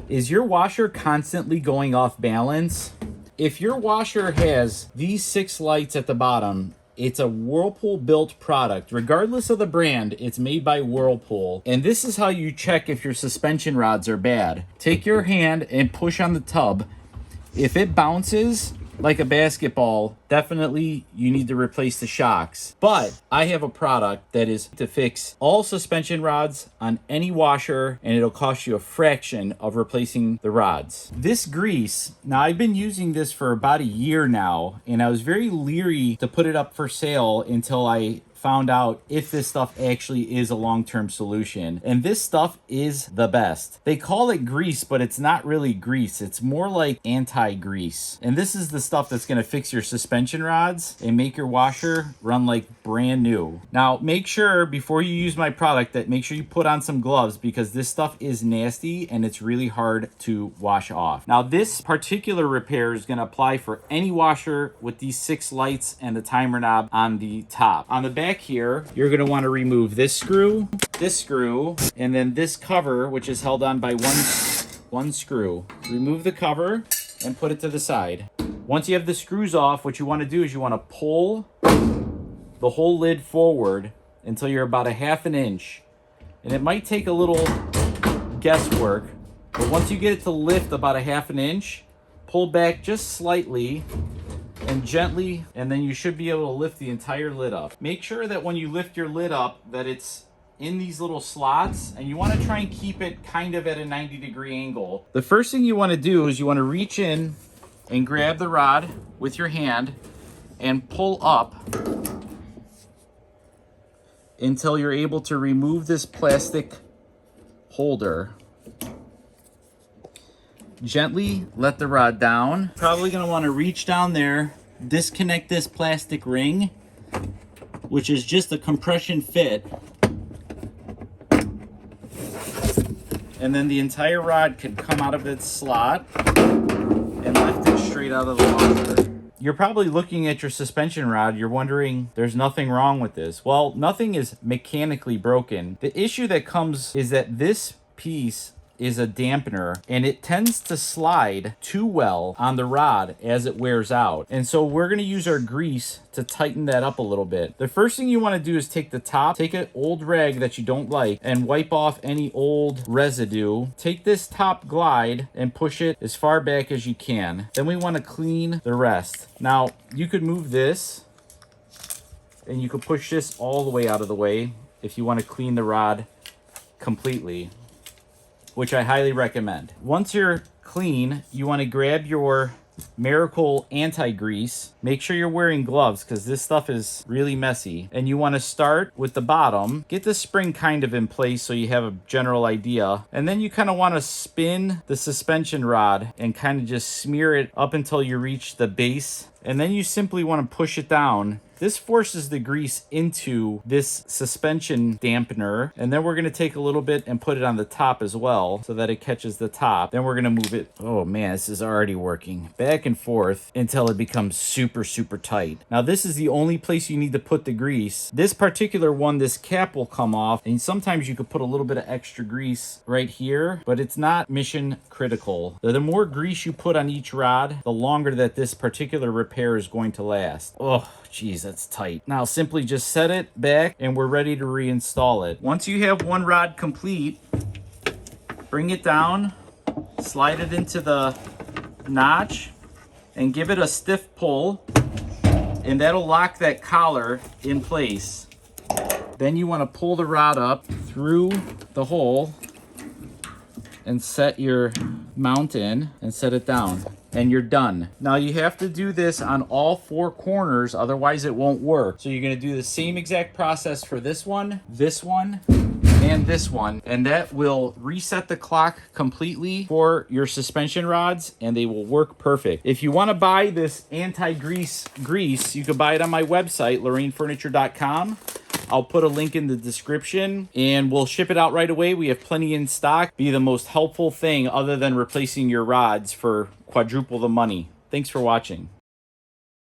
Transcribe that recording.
Is your washer constantly going off balance? If your washer has these 6 lights at the bottom, it's a Whirlpool built product. Regardless of the brand, it's made by Whirlpool. And this is how you check if your suspension rods are bad. Take your hand and push on the tub. If it bounces like a basketball, definitely you need to replace the shocks. But I have a product that is to fix all suspension rods on any washer, and it'll cost you a fraction of replacing the rods. This grease, now I've been using this for about a year now, and I was very leery to put it up for sale until I found out if this stuff actually is a long-term solution. And this stuff is the best. They call it grease, but it's not really grease. It's more like anti-grease. And this is the stuff that's gonna fix your suspension rods and make your washer run like brand new. Now, make sure before you use my product that make sure you put on some gloves, because this stuff is nasty and it's really hard to wash off. Now, this particular repair is gonna apply for any washer with these 6 lights and the timer knob on the top. On the back here, you're going to want to remove this screw, and then this cover, which is held on by one screw. Remove the cover and put it to the side. Once you have the screws off, what you want to do is you want to pull the whole lid forward until you're about 1/2 inch. And it might take a little guesswork, but once you get it to lift about 1/2 inch, pull back just slightly and gently, and then you should be able to lift the entire lid up. Make sure that when you lift your lid up that it's in these little slots, and you want to try and keep it kind of at a 90-degree angle. The first thing you want to do is you want to reach in and grab the rod with your hand and pull up until you're able to remove this plastic holder. Gently let the rod down. Probably going to want to reach down there, disconnect this plastic ring, which is just a compression fit, and then the entire rod can come out of its slot and lift it straight out of the washer. You're probably looking at your suspension rod, you're wondering, there's nothing wrong with this. Well, nothing is mechanically broken. The issue that comes is that this piece is a dampener, and it tends to slide too well on the rod as it wears out. And so we're going to use our grease to tighten that up a little bit. The first thing you want to do is take an old rag that you don't like and wipe off any old residue. Take this top glide and push it as far back as you can. Then we want to clean the rest. Now, you could move this and you could push this all the way out of the way if you want to clean the rod completely, which I highly recommend. Once you're clean, you want to grab your Miracle anti-grease. Make sure you're wearing gloves because this stuff is really messy. And you want to start with the bottom. Get the spring kind of in place so you have a general idea. And then you kind of want to spin the suspension rod and kind of just smear it up until you reach the base. And then you simply want to push it down. This forces the grease into this suspension dampener. And then we're going to take a little bit and put it on the top as well so that it catches the top. Then we're going to move it. Oh man, this is already working. Back and forth until it becomes super, super tight. Now this is the only place you need to put the grease. This particular one, this cap will come off. And sometimes you could put a little bit of extra grease right here, but it's not mission critical. The more grease you put on each rod, the longer that this particular repair is going to last. Oh, geez, that's tight. Now simply just set it back and we're ready to reinstall it. Once you have one rod complete, bring it down, slide it into the notch and give it a stiff pull, and that'll lock that collar in place. Then you want to pull the rod up through the hole and set your mount in and set it down. And you're done. Now you have to do this on all four corners, otherwise it won't work. So you're gonna do the same exact process for this one, and this one, and that will reset the clock completely for your suspension rods, and they will work perfect. If you wanna buy this anti-grease grease, you can buy it on my website, lorrainefurniture.com. I'll put a link in the description and we'll ship it out right away. We have plenty in stock. Be the most helpful thing other than replacing your rods for quadruple the money. Thanks for watching.